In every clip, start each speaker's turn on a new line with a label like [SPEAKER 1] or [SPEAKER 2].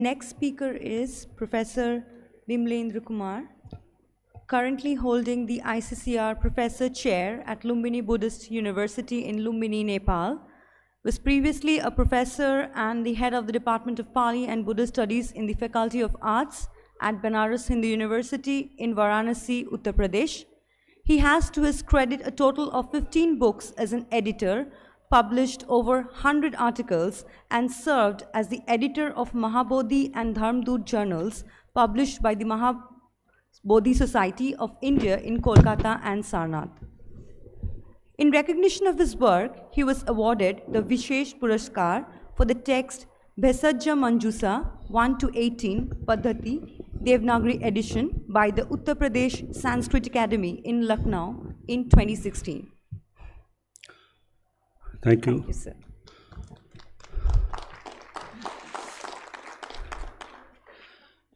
[SPEAKER 1] Next speaker is Professor Vimlendra Kumar, currently holding the ICCR Professor Chair at Lumbini Buddhist University in Lumbini, Nepal. Was previously a professor and the head of the Department of Pali and Buddhist Studies in the Faculty of Arts at Banaras Hindu University in Varanasi, Uttar Pradesh. He has to his credit a total of 15 books as an editor, published over 100 articles, and served as the editor of Mahabodhi and Dharmdut journals published by the Mahabodhi Society of India in Kolkata and Sarnath. In recognition of his work, he was awarded the Vishesh Puraskar for the text Bhesajya Manjusa 1-18 Paddhati Devanagari edition by the Uttar Pradesh Sanskrit Academy in Lucknow in 2016.
[SPEAKER 2] Thank you.
[SPEAKER 1] Thank you, sir.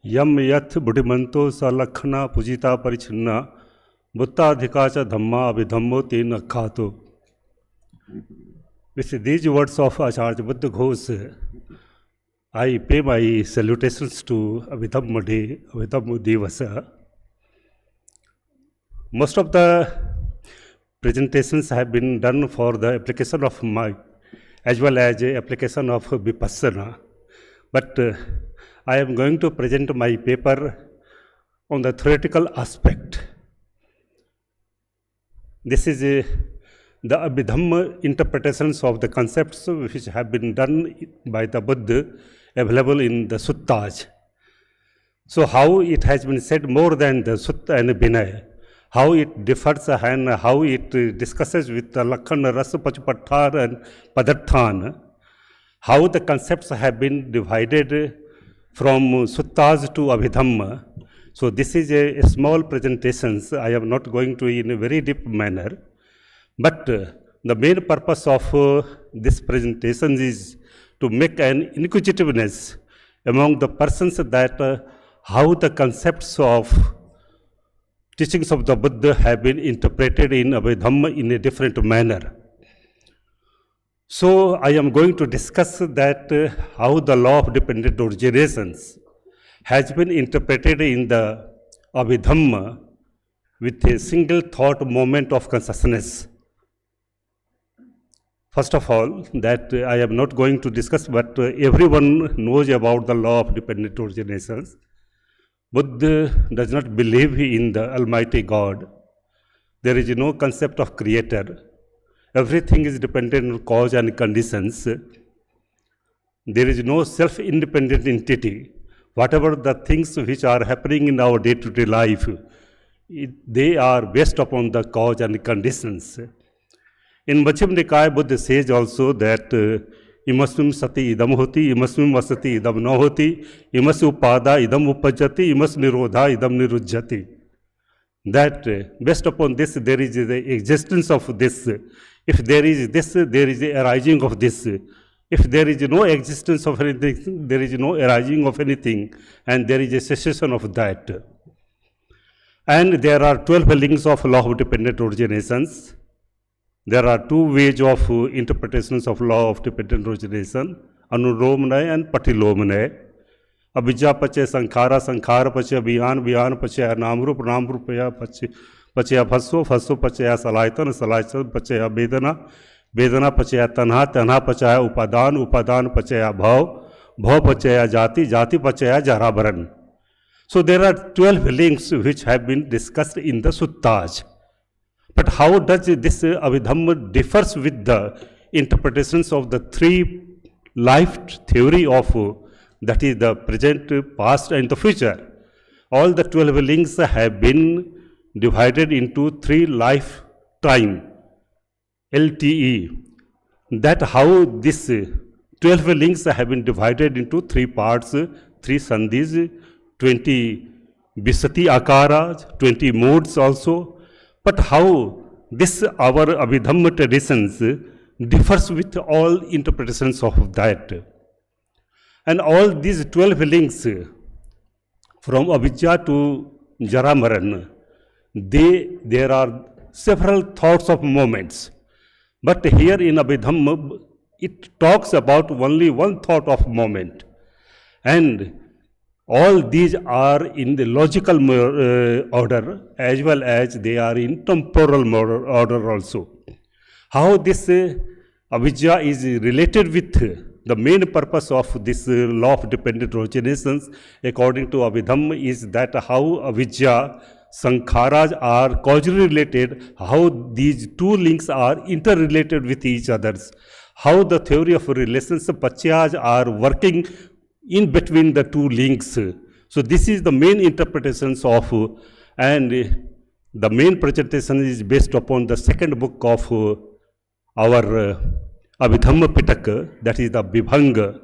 [SPEAKER 2] Yam yat buddhimanto salakhana pujita parichinna buddhadhikacha dhamma abhidhammo tena khato. With these words of Acharya Buddha Ghosh, I pay my salutations to Abhidhammabhājanīya. Most of the presentations have been done for the application of mind as well as application of vipassana. But I am going to present my paper on the theoretical aspect. This is the Abhidhamma interpretations of the concepts which have been done by the Buddha, available in the suttas. So how it has been said more than the sutta and vinaya, how it differs and how it discusses with the lakkhana, rasa, pachupatthana and padarthana, how the concepts have been divided from suttas to Abhidhamma. So this is a small presentation. I am not going to in a very deep manner. But the main purpose of this presentation is to make an inquisitiveness among the persons that how the concepts of teachings of the Buddha have been interpreted in Abhidhamma in a different manner. So I am going to discuss that how the law of dependent originations has been interpreted in the Abhidhamma with a single thought moment of consciousness. First of all, that I am not going to discuss, but everyone knows about the law of dependent originations. Buddha does not believe in the Almighty God. There is no concept of creator. Everything is dependent on cause and conditions. There is no self-independent entity. Whatever the things which are happening in our day-to-day life, they are based upon the cause and conditions. In Majjhima Nikaya, Buddha says also that imasmim sati idam hoti, imasmim vasati idam na hoti, imas upada idam upajjati, imas nirodha idam nirujjati. That based upon this, there is the existence of this. If there is this, there is the arising of this. If there is no existence of anything, there is no arising of anything, and there is a cessation of that. And there are 12 links of law of dependent originations. There are two ways of interpretations of law of dependent origination, anulomnaya and patilomnaya. Abhijja pacaya sankhara, sankhara pacaya vijnana, vijnana pacaya namrupa, namrupaya pacaya bhasso, bhasso pacaya salayatana, salayatana pacaya vedana, vedana pacaya tanha, tanha pacaya upadan, upadan pacaya bhav, bhav pacaya jati, jati pacaya jarabharan. So there are 12 links which have been discussed in the suttas. But how does this Abhidhamma differs with the interpretations of the three life theory of that is the present, past and the future? All the 12 links have been divided into three lifetime, LTE. That how this 12 links have been divided into three parts, three sandhis, 20 visati akaras, 20 modes also. But how this our Abhidhamma traditions differs with all interpretations of that. And all these 12 links from Avijja to Jaramaran, there are several thoughts of moments. But here in Abhidhamma, it talks about only one thought of moment. And all these are in the logical order as well as they are in temporal order also. How this avijja is related with the main purpose of this law of dependent originations according to Abhidhamma is that how avijja sankharas are causally related, how these two links are interrelated with each others, how the theory of relations paccayas are working in between the two links. So this is the main interpretations of, and the main presentation is based upon the second book of our Abhidhammabhājanīya, that is the Vibhaṅga.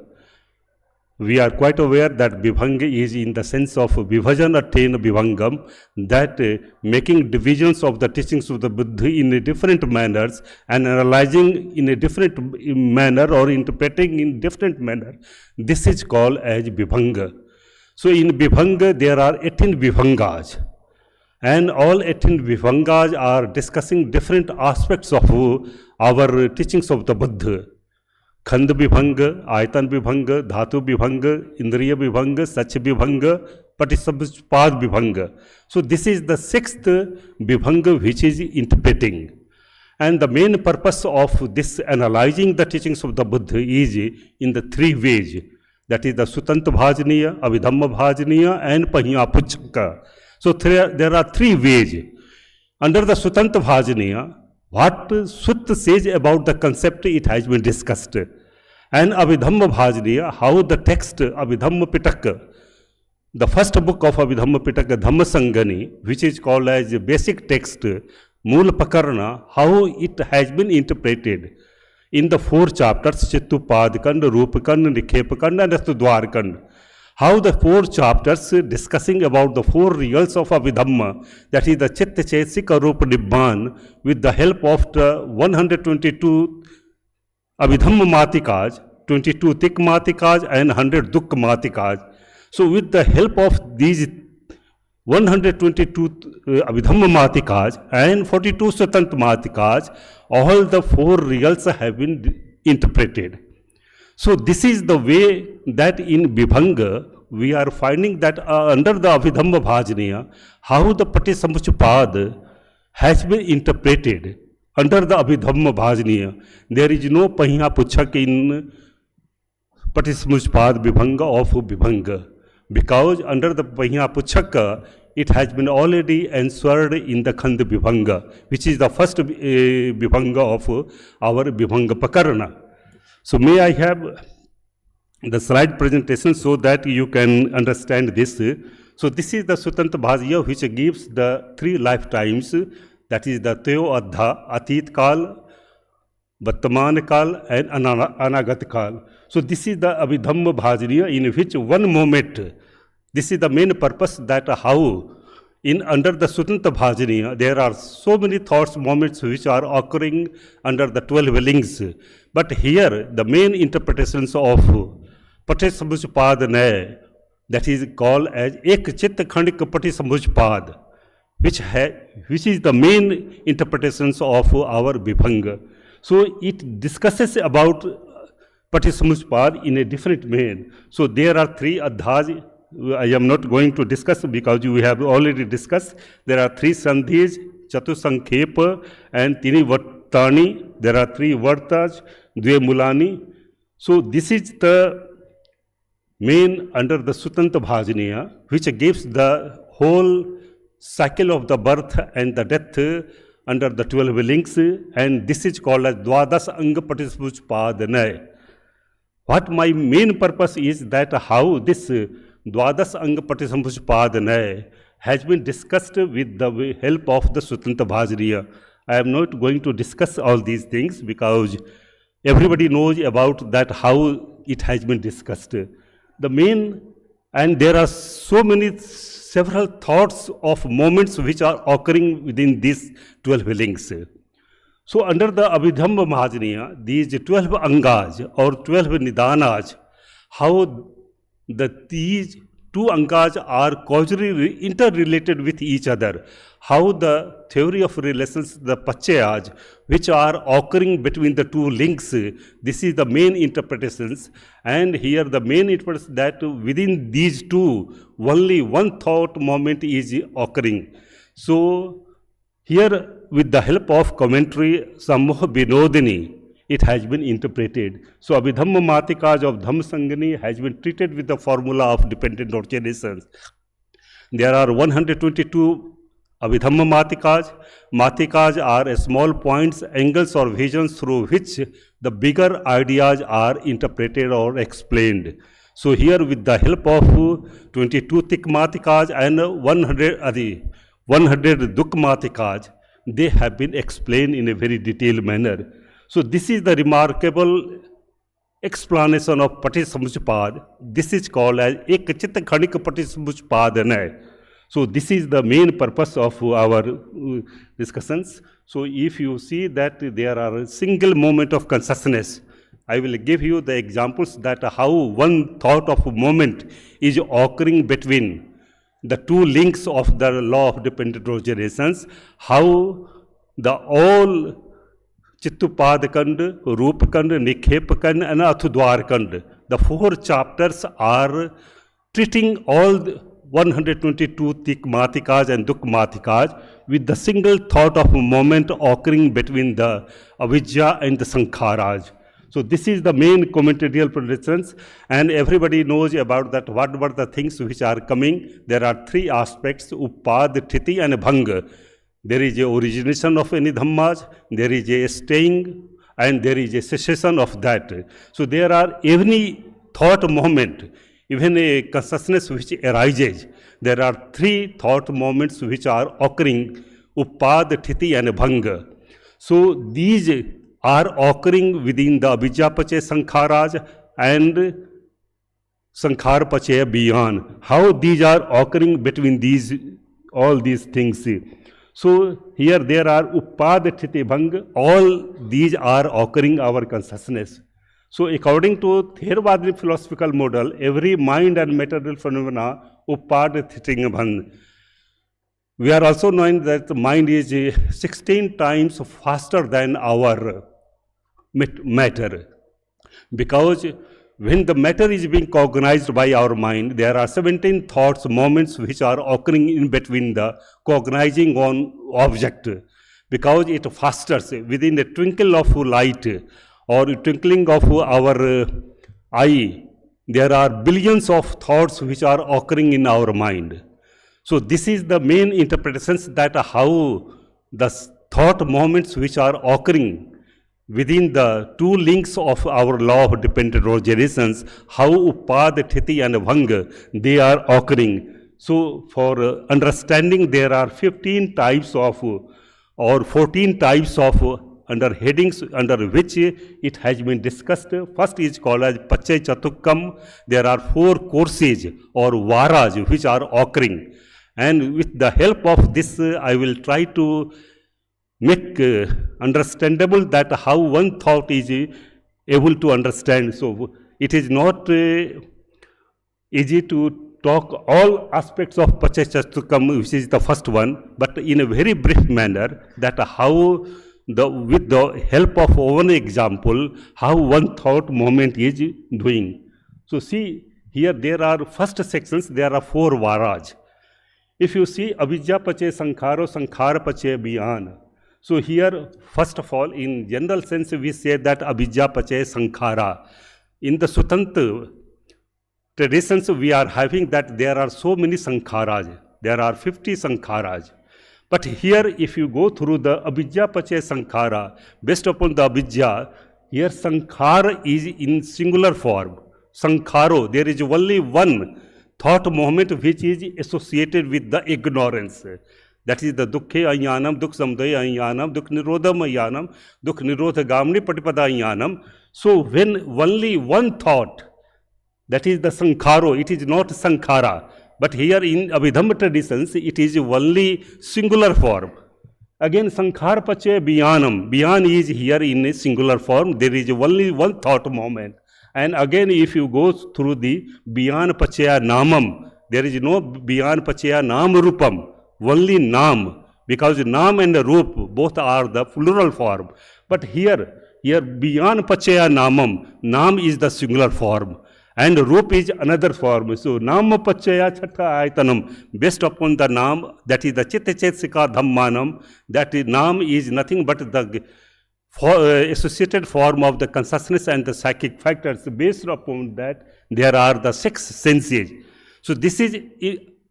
[SPEAKER 2] We are quite aware that Vibhaṅga is in the sense of vibhajan attain vibhangam, that making divisions of the teachings of the Buddha in different manners and analyzing in a different manner or interpreting in different manner. This is called as Vibhaṅga. So in Vibhaṅga there are 18 Vibhaṅgas, and all 18 Vibhaṅgas are discussing different aspects of our teachings of the Buddha. Khand Vibhaṅga, Ayatan Vibhaṅga, Dhatu Vibhaṅga, Indriya Vibhaṅga, Sach Vibhaṅga, Patisamuppāda Vibhaṅga. So this is the sixth Vibhaṅga which is interpreting. And the main purpose of this analyzing the teachings of the Buddha is in the three ways. That is the Sutantabhājanīya, Abhidhammabhājanīya and Paccayas. So there are three ways. Under the Sutantabhājanīya, what Sutta says about the concept, it has been discussed. And Abhidhammabhājanīya, how the text Abhidhamma, the first book of Abhidhammabhājanīya, Dhammasaṅgaṇi, which is called as a basic text, Mūla Pakarana, how it has been interpreted in the four chapters, Chittupadakanda, Rupakanda, Nikhepakanda and Astudwarakanda. How the four chapters discussing about the four reals of Abhidhamma, that is the Citta, Chaitanya, Rupa, Nibbāna, with the help of the 122 Abhidhamma mātikās, 22 tik mātikās and 100 dukkha mātikās. So with the help of these 122 Abhidhamma mātikās and 42 Sutanta mātikās, all the four reals have been interpreted. So this is the way that in Vibhaṅga we are finding that under the Abhidhammabhājanīya, how the Paticcasamuppāda has been interpreted. Under the Abhidhammabhājanīya, there is no Pahiya Puchak in Paticcasamuppāda Vibhaṅga of Vibhaṅga, because under the Pahiya Puchaka it has been already answered in the Khanda Vibhaṅga, which is the first Vibhaṅga of our Vibhaṅga Pakarana. So may I have the slide presentation so that you can understand this. So this is the Sutantabhājanīya which gives the three lifetimes, that is the Teo Adha, Atit Kal, Vartaman Kal and Anagat Kal. So this is the Abhidhammabhājanīya in which one moment, this is the main purpose, that how under the Sutantabhājanīya there are so many thoughts, moments which are occurring under the 12 links. But here the main interpretations of Paccayacatukkam, that is called as ekacittakkhaṇika-paṭiccasamuppāda, which is the main interpretations of our Vibhaṅga. So it discusses about Paticcasamuppāda in a different way. So there are three adhas. I am not going to discuss because we have already discussed. There are three sandhis, Chatusankhepa and Tini Vattani. There are three Vartas, Dve Mulani. So this is the main under the Sutantabhājanīya, which gives the whole cycle of the birth and the death under the 12 links, and this is called as Dvadas Anga Paticcasamuppāda. What my main purpose is that how this Dvadas Anga Paticcasamuppāda has been discussed with the help of the Sutantabhājanīya. I am not going to discuss all these things because everybody knows about that how it has been discussed. The main, and there are so many several thoughts of moments which are occurring within these 12 links. So under the Abhidhammabhājanīya, these 12 aṅgas or 12 nidanas, how these two aṅgas are causally interrelated with each other. How the theory of relations, the paccayas, which are occurring between the two links, this is the main interpretations. And here the main interpretation that within these two, only one thought moment is occurring. So here with the help of commentary Sammahavinodanī, it has been interpreted. So Abhidhamma mātikās of Dhammasaṅgaṇi has been treated with the formula of dependent originations. There are 122 Abhidhamma mātikās. Mātikās are small points, angles or visions through which the bigger ideas are interpreted or explained. So here with the help of 22 thick mātikās and 100 dukh mātikās, they have been explained in a very detailed manner. So this is the remarkable explanation of paṭiccasamuppāda. This is called as ekacittakkhaṇika-paṭiccasamuppāda. So this is the main purpose of our discussions. So if you see that there are a single moment of consciousness, I will give you the examples that how one thought of a moment is occurring between the two links of the law of dependent originations, how the all Chittupadakand, Rupakand, Nikhepakand and Athudwarkand. The four chapters are treating all 122 thick mātikās and dukh mātikās with the single thought of a moment occurring between the avijjā and the saṅkharas. So this is the main commentarial predictions, and everybody knows about that what were the things which are coming. There are three aspects, uppāda, tthiti and bhaṅga. There is a origination of any dhammas, there is a staying, and there is a cessation of that. So there are every thought moment, even a consciousness which arises, there are three thought moments which are occurring, uppāda, tthiti and bhaṅga. So these are occurring within the avijjā-paccaya saṅkharas and saṅkhara-paccaya beyond. How these are occurring between these, all these things. So here there are uppāda, tthiti, bhaṅga, all these are occurring our consciousness. So according to Theravada philosophical model, every mind and material phenomena, uppāda, tthiti, bhaṅga. We are also knowing that the mind is 16 times faster than our matter, because when the matter is being cognized by our mind, there are 17 thoughts, moments which are occurring in between the cognizing on object, because it fasters within a twinkle of light or twinkling of our eye. There are billions of thoughts which are occurring in our mind. So this is the main interpretations that how the thought moments which are occurring within the two links of our law of dependent originations, how uppāda, tthiti and bhaṅga, they are occurring. So for understanding, there are 15 types of or 14 types of under headings under which it has been discussed. First is called as Paccayacatukkaṃ. There are 4 courses or varas which are occurring, and with the help of this I will try to make understandable that how one thought is able to understand. So it is not easy to talk all aspects of Paccayacatukkaṃ, which is the first one, but in a very brief manner, that how with the help of one example, how one thought moment is doing. So see, here there are first sections, there are 4 varas. If you see avijjā-paccaya saṅkharo, saṅkhara-paccaya beyond. So here, first of all, in general sense, we say that avijjā-paccaya saṅkhara. In the Sutanta traditions, we are having that there are so many saṅkharas. There are 50 saṅkharas. But here, if you go through the avijjā-paccaya saṅkhara, based upon the avijjā, here saṅkhara is in singular form. Saṅkharo, there is only one thought moment which is associated with the ignorance. That is the dukkhe aññānam, dukh samudaya aññānam, dukh nirodham aññānam, dukh nirodhagamni patipada aññānam. So when only one thought, that is the saṅkharo, it is not saṅkhara. But here in Abhidhamma traditions, it is only singular form. Again, saṅkhara-paccaya biyānam. Biyān is here in a singular form. There is only one thought moment. And again, if you go through the biyāna-paccaya namam, there is no beyond paccaya nam rupam, only nam, because nam and rup both are the plural form. But here beyond paccaya namam, nam is the singular form and rup is another form. So nama paccaya chattha ayatanam, based upon the nam, that is the chitta-chaitaka dhammanam, that is, nam is nothing but the associated form of the consciousness and the psychic factors. Based upon that, there are the 6 senses. So this is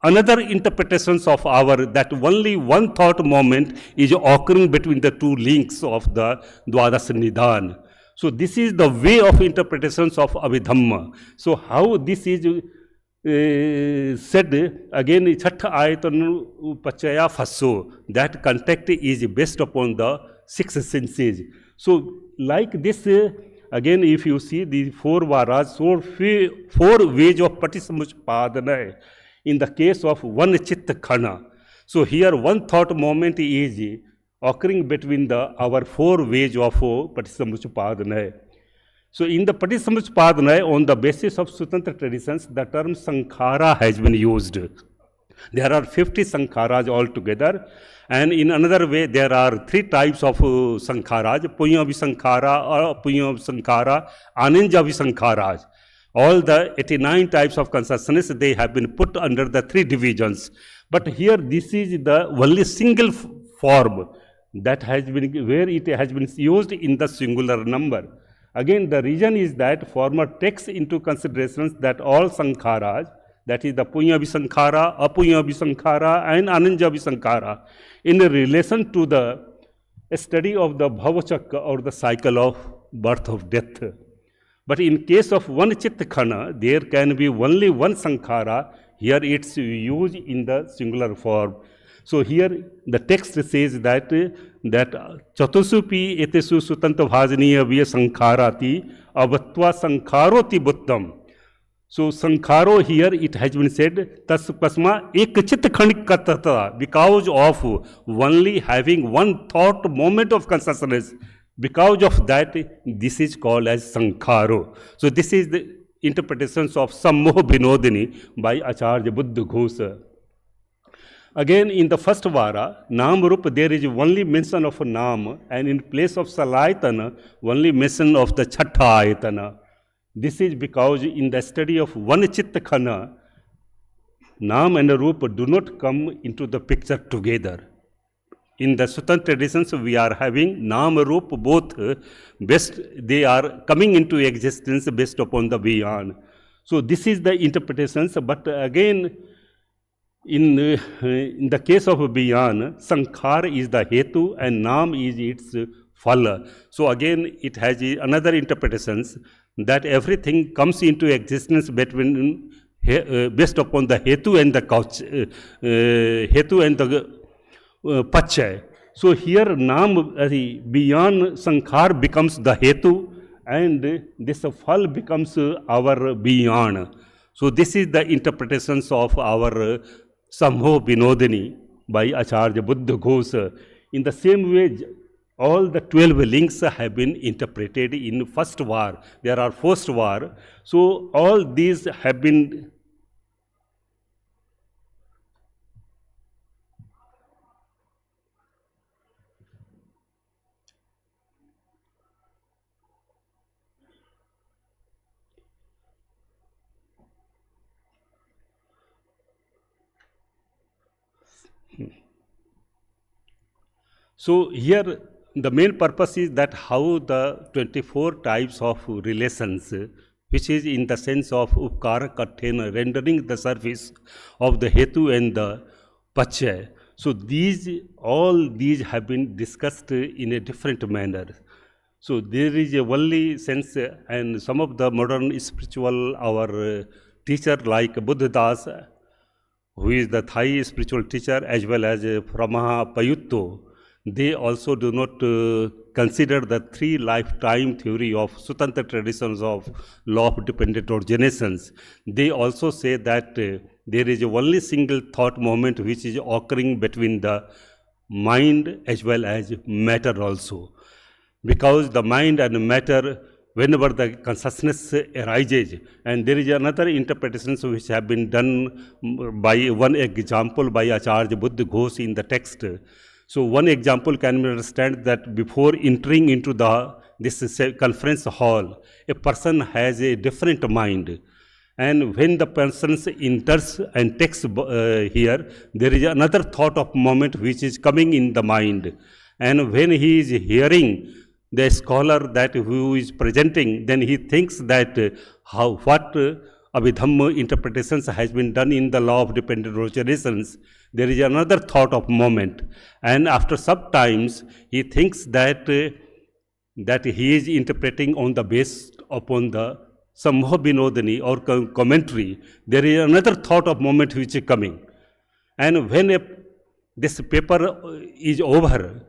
[SPEAKER 2] another interpretations of our, that only one thought moment is occurring between the 2 links of the Dvadas Nidhan. So this is the way of interpretations of Abhidhamma. So how this is said again, chattha ayatanu paccaya fasso, that contact is based upon the 6 senses. So like this, again if you see the 4 varas, so 4 ways of paṭiccasamuppāda in the case of one cittakhaṇa. So here one thought moment is occurring between our 4 ways of paṭiccasamuppāda. So in the paṭiccasamuppāda, on the basis of Swatantra traditions, the term sankhara has been used. There are 50 sankharas altogether, and in another way there are 3 types of sankharas: puññavisankhara, apuññavisankhara, aññamaññacatukkaṃ. All the 89 types of consciousness, they have been put under the 3 divisions. But here this is the only single form that has been, where it has been used in the singular number. Again, the reason is that former takes into considerations that all sankharas, that is the puññavisankhara, apuññavisankhara and aññamaññacatukkaṃ, in relation to the study of the bhavachakra, or the cycle of birth of death. But in case of one cittakhaṇa, there can be only one sankhara. Here it's used in the singular form. So here the text says that chatursupi etesu Abhidhammabhājanīya viii sankharati avatva sankharoti buddham. So sankharo, here it has been said tasupasma ekacittakkhaṇika, because of only having one thought moment of consciousness. Because of that, this is called as sankharo. So this is the interpretations of Sammahavinodanī by Acharya Buddha Ghosa. Again, in the first vara, nam rup, there is only mention of a nam, and in place of salayatana, only mention of the chattha ayatana. This is because in the study of one cittakhaṇa, nam and rupa do not come into the picture together. In the Swatantra traditions, we are having nam, rupa both best, they are coming into existence based upon the beyond. So this is the interpretations, but again, in the case of beyond, sankhara is the hetu and nam is its phala. So again, it has another interpretations that everything comes into existence between based upon the hetu and the hetu and the paccaya. So here nam, beyond sankhar becomes the hetu, and this phal becomes our beyond. So this is the interpretations of our Sammahavinodanī by Acharya Buddha Ghosa. In the same way, all the 12 links have been interpreted in first var. There are first var. So all these have been so here the main purpose is that how the 24 types of relations, which is in the sense of upkara kathena, rendering the service of the hetu and the paccaya. So all these have been discussed in a different manner. So there is a only sense, and some of the modern spiritual, our teacher like Buddhadas, who is the Thai spiritual teacher, as well as Brahma Payutto, they also do not consider the 3 lifetime theory of Swatantra traditions of law of dependent originations. They also say that there is a only single thought moment which is occurring between the mind as well as matter also. Because the mind and matter whenever the consciousness arises. And there is another interpretation which have been done by one example by Acharya Buddha Ghosh in the text. So one example can be understand that before entering into this conference hall, a person has a different mind. And when the person enters and takes here, there is another thought of moment which is coming in the mind. And when he is hearing the scholar that who is presenting, then he thinks that what Abhidhamma interpretations has been done in the law of dependent originations. There is another thought of moment, and after some times he thinks that that he is interpreting on the based upon the Sammahavinodanī or commentary. There is another thought of moment which is coming, and when this paper is over,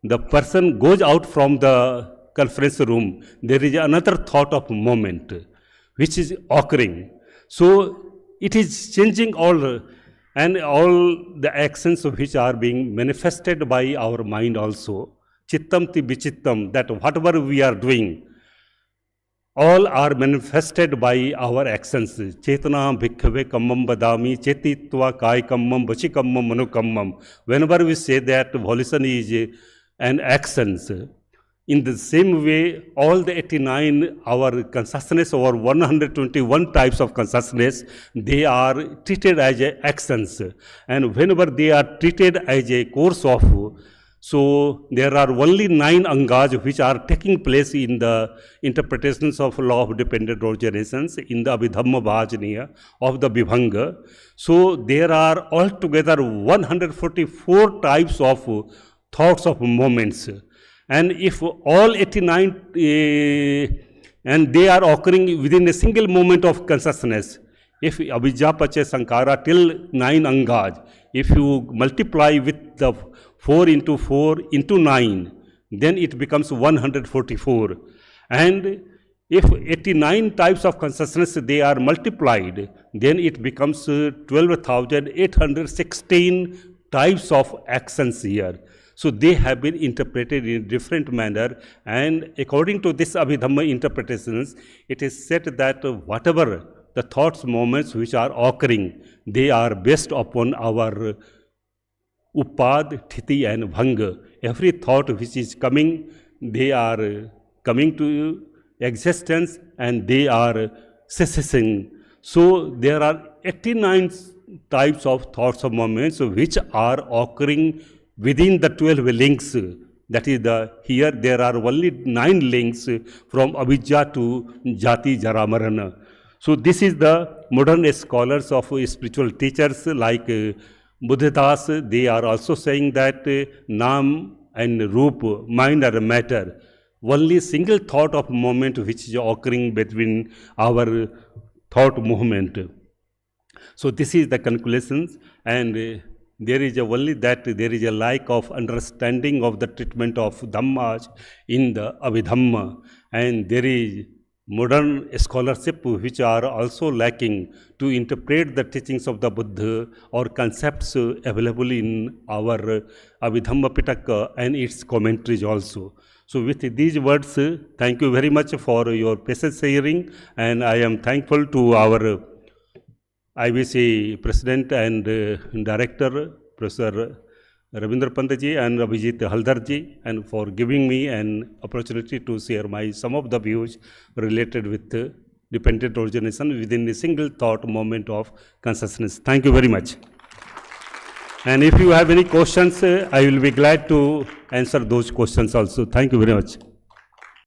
[SPEAKER 2] the person goes out from the conference room, there is another thought of moment which is occurring. So it is changing all, and all the actions which are being manifested by our mind also. Chittam ti vichittam, that whatever we are doing, all are manifested by our actions. Chetana bhikkhave kammam badami, chetitva kai kammam, vachi kammam, manu kammam. Whenever we say that volition is an actions, in the same way, all the 89 our consciousness or 121 types of consciousness, they are treated as actions. And whenever they are treated as a course of, so there are only 9 aṅgas which are taking place in the interpretations of law of dependent originations in the Abhidhammabhājanīya of the Vibhaṅga. So there are altogether 144 types of thoughts of moments. And if all 89 and they are occurring within a single moment of consciousness, if avijjāpacha till 9 aṅgas, if you multiply with the 4 into 4 into 9, then it becomes 144. And if 89 types of consciousness they are multiplied, then it becomes 12,816 types of actions here. So they have been interpreted in a different manner, and according to this Abhidhamma interpretations, it is said that whatever the thoughts, moments which are occurring, they are based upon our uppāda, sthiti and bhaṅga. Every thought which is coming, they are coming to existence and they are cessing. So there are 89 types of thoughts of moments which are occurring within the 12 links. That is here there are only 9 links from avijja to jati jara marana. So this is the modern scholars of spiritual teachers like Buddhadas. They are also saying that nam and rup, mind or matter, only single thought of moment which is occurring between our thought movement. So this is the conclusions, and there is only that there is a lack of understanding of the treatment of dhammas in the Abhidhamma, and there is modern scholarship which are also lacking to interpret the teachings of the Buddha or concepts available in our Abhidhamma Pitaka and its commentaries also. So with these words, thank you very much for your patience hearing, and I am thankful to our IBC President and Director, Professor Ravindra Pantaji and Abhijit Haldarji, and for giving me an opportunity to share some of the views related with dependent origination within a single thought moment of consciousness. Thank you very much. And if you have any questions, I will be glad to answer those questions also. Thank you very much.